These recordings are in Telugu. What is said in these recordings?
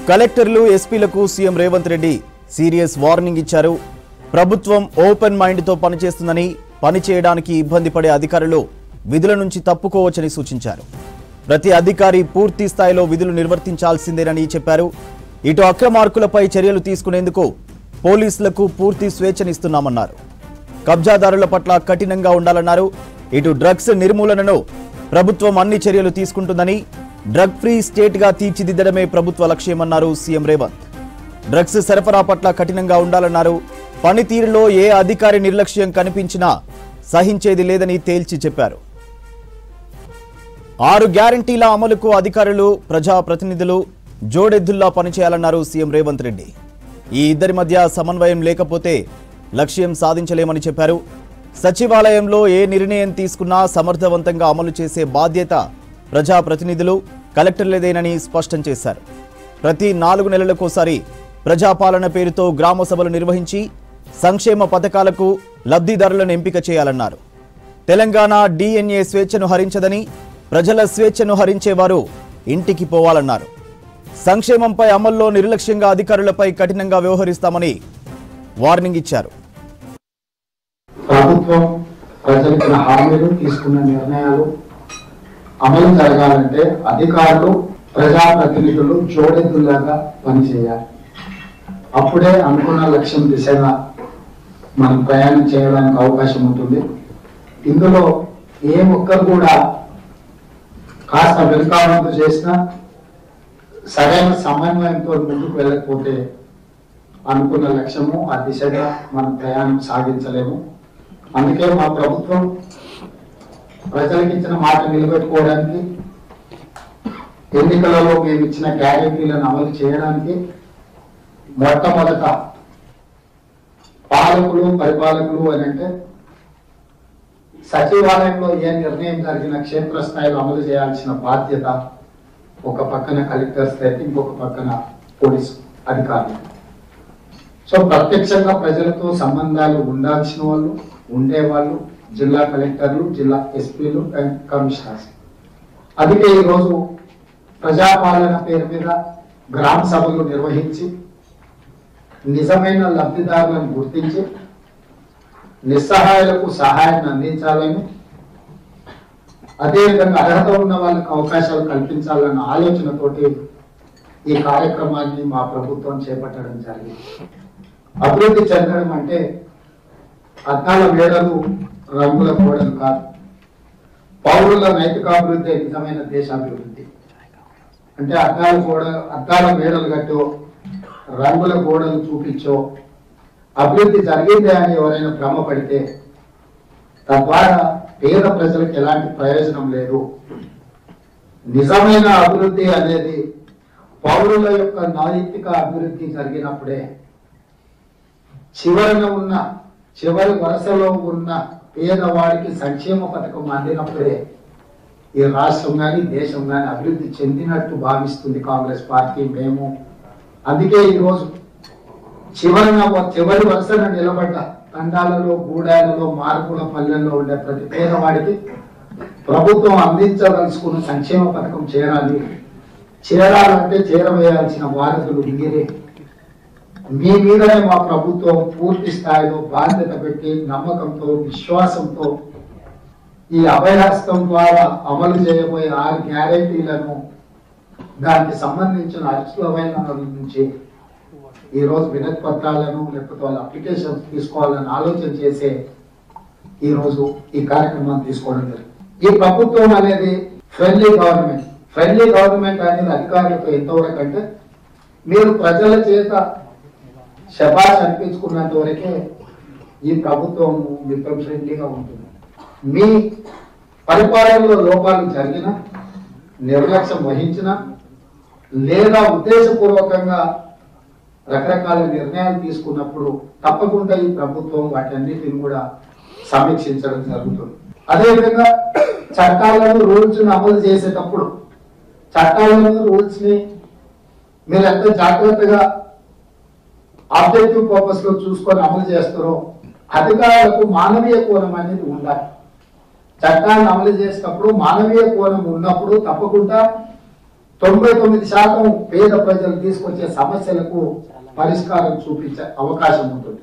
కలెక్టర్లు ఎస్పీలకు CM Revanth Reddy serious warning ఇచ్చారు. ప్రభుత్వం ఓపెన్ మైండ్తో పనిచేస్తుందని, పని చేయడానికి ఇబ్బంది పడే అధికారులు విధుల నుంచి తప్పుకోవచ్చని సూచించారు. ప్రతి అధికారి పూర్తి స్థాయిలో విధులు నిర్వర్తించాల్సిందేనని చెప్పారు. ఇటు అక్రమార్కులపై చర్యలు తీసుకునేందుకు పోలీసులకు పూర్తి స్వేచ్ఛనిస్తున్నామన్నారు. కబ్జాదారుల పట్ల కఠినంగా ఉండాలన్నారు. ఇటు డ్రగ్స్ నిర్మూలనను ప్రభుత్వం అన్ని చర్యలు తీసుకుంటుందని, డ్రగ్ ఫ్రీ స్టేట్ గా తీర్చిదిద్దడమే ప్రభుత్వ లక్ష్యమన్నారు సీఎం రేవంత్. డ్రగ్స్ సరఫరా పట్ల కఠినంగా ఉండాలన్నారు. పనితీరులో ఏ అధికారి నిర్లక్ష్యం కనిపించినా సహించేది లేదని తేల్చి చెప్పారు. 6 గ్యారంటీల అమలుకు అధికారులు, ప్రజాప్రతినిధులు జోడెద్దుల్లా పనిచేయాలన్నారు సీఎం రేవంత్ రెడ్డి. ఈ ఇద్దరి మధ్య సమన్వయం లేకపోతే లక్ష్యం సాధించలేమని చెప్పారు. సచివాలయంలో ఏ నిర్ణయం తీసుకున్నా సమర్థవంతంగా అమలు చేసే బాధ్యత ప్రజాప్రతినిధులు, కలెక్టర్లదేనని స్పష్టం చేశారు. ప్రతి 4 నెలలకోసారి ప్రజాపాలన పేరుతో గ్రామ సభలు నిర్వహించి సంక్షేమ పథకాలకు లబ్ధిదారులను ఎంపిక చేయాలన్నారు. తెలంగాణ DNA స్వేచ్ఛను హరించదని, ప్రజల స్వేచ్ఛను హరించేవారు ఇంటికి పోవాలన్నారు. సంక్షేమంపై అమల్లో నిర్లక్ష్యంగా అధికారులపై కఠినంగా వ్యవహరిస్తామని వార్నింగ్ ఇచ్చారు. ప్రభుత్వం ప్రజలకు హామీలు, తీసుకున్న నిర్ణయాలు అమలు జరగాలంటే అధికారులు, ప్రజాప్రతినిధులు జోడెద్దులాగా పనిచేయాలి. అప్పుడే అనుకున్న లక్ష్యం దిశగా మనం ప్రయాణం చేయడానికి అవకాశం ఉంటుంది. ఇందులో ఏ ఒక్కరు కూడా కాస్త వెనుకాలంతో చేసినా, సరైన సమన్వయంతో ముందుకు వెళ్ళకపోతే అనుకున్న లక్ష్యము ఆ దిశగా మనం ప్రయాణం సాగించలేము. అందుకే మా ప్రభుత్వం ప్రజలకు ఇచ్చిన మాట నిలబెట్టుకోవడానికి, ఎన్నికలలో మేము ఇచ్చిన గ్యారెంటీలను అమలు చేయడానికి మొట్టమొదట పాలకులు, పరిపాలకులు అని అంటే సచివాలయంలో ఏ నిర్ణయం జరిగిన క్షేత్రస్థాయిలో అమలు చేయాల్సిన బాధ్యత ఒక పక్కన కలెక్టర్స్ అయితే, ఇంకొక పక్కన పోలీసు అధికారులు. సో ప్రత్యక్షంగా ప్రజలతో సంబంధాలు ఉండాల్సిన వాళ్ళు, ఉండేవాళ్ళు జిల్లా కలెక్టర్లు, జిల్లా ఎస్పీలు అండ్ కమిషనర్స్. అందుకే ఈరోజు ప్రజాపాలన పేరు మీద గ్రామ సభలు నిర్వహించి నిజమైన లబ్ధిదారులను గుర్తించి నిస్సహాయులకు సహాయాన్ని అందించాలని, అదేవిధంగా అర్హత ఉన్న వాళ్ళకి అవకాశాలు కల్పించాలన్న ఆలోచనతోటి ఈ కార్యక్రమాన్ని మా ప్రభుత్వం చేపట్టడం జరిగింది. అభివృద్ధి చెందడం అంటే అద్దాల మేడలు, రంగుల గోడలు కాదు. పౌరుల నైతికాభివృద్ధి నిజమైన దేశాభివృద్ధి. అంటే అద్దాల మేడలు కట్టో, రంగుల గోడలు చూపించో అభివృద్ధి జరిగిందే అని ఎవరైనా భ్రమపడితే తద్వారా పేద ప్రజలకు ఎలాంటి ప్రయోజనం లేదు. నిజమైన అభివృద్ధి అనేది పౌరుల యొక్క నైతిక అభివృద్ధి జరిగినప్పుడే, చివరి వరుసలో ఉన్న పేదవాడికి సంక్షేమ పథకం అందినప్పుడే ఈ రాష్ట్రం కానీ దేశం కానీ అభివృద్ధి చెందినట్టు భావిస్తుంది కాంగ్రెస్ పార్టీ, మేము. అందుకే ఈరోజు చివరి వరుసన నిలబడ్డ తండాలలో, గూడాలలో, మార్పుల పల్లెల్లో ఉండే ప్రతి పేదవాడికి ప్రభుత్వం అందించదలుచుకున్న సంక్షేమ పథకం చేరాలంటే చేరవేయాల్సిన వారసులు మీరే. మీ మీదనే మా ప్రభుత్వం పూర్తి స్థాయిలో బాధ్యత పెట్టి, నమ్మకంతో, విశ్వాసంతో ఈ అభయహస్తం ద్వారా అమలు చేయబోయే 6 గ్యారెంటీలను, దానికి సంబంధించిన అర్హులైన నుంచి ఈరోజు వినతి పత్రాలను, లేకపోతే వాళ్ళ అప్లికేషన్స్ తీసుకోవాలని ఆలోచన చేసే ఈరోజు ఈ కార్యక్రమాన్ని తీసుకోవడం జరిగింది. ఈ ప్రభుత్వం అనేది ఫ్రెండ్లీ గవర్నమెంట్ అనేది అధికారులతో ఎంతవరకు అంటే, మీరు ప్రజల చేత శబాష్ అనిపించుకున్నంత వరకే ఈ ప్రభుత్వం మీతో ఫ్రెండ్లీగా ఉంటుంది. మీ పరిపాలనలో లోపాలు జరిగినా, నిర్లక్ష్యం వహించినా, లేదా ఉద్దేశపూర్వకంగా రకరకాల నిర్ణయాలు తీసుకున్నప్పుడు తప్పకుండా ఈ ప్రభుత్వం వాటన్నిటిని కూడా సమీక్షించడం జరుగుతుంది. అదేవిధంగా చట్టాలను, రూల్స్ అమలు చేసేటప్పుడు చట్టాలను, రూల్స్ ని మీరు ఎంత జాగ్రత్తగా ఆబ్జెక్టివ్ పర్పస్ లో చూసుకొని అమలు చేస్తారో, అధికారులకు మానవీయ కోణం అనేది ఉండాలి. చట్టాన్ని అమలు చేసేటప్పుడు మానవీయ కోణం ఉన్నప్పుడు తప్పకుండా 99% పేద ప్రజలు తీసుకొచ్చే సమస్యలకు పరిష్కారం చూపించే అవకాశం ఉంటుంది.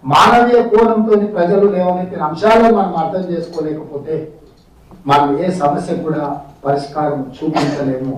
మానవీయ కోణంతో ప్రజలు లేవనెత్తిన అంశాలను మనం అర్థం చేసుకోలేకపోతే మనం ఏ సమస్య కూడా పరిష్కారం చూపించలేము.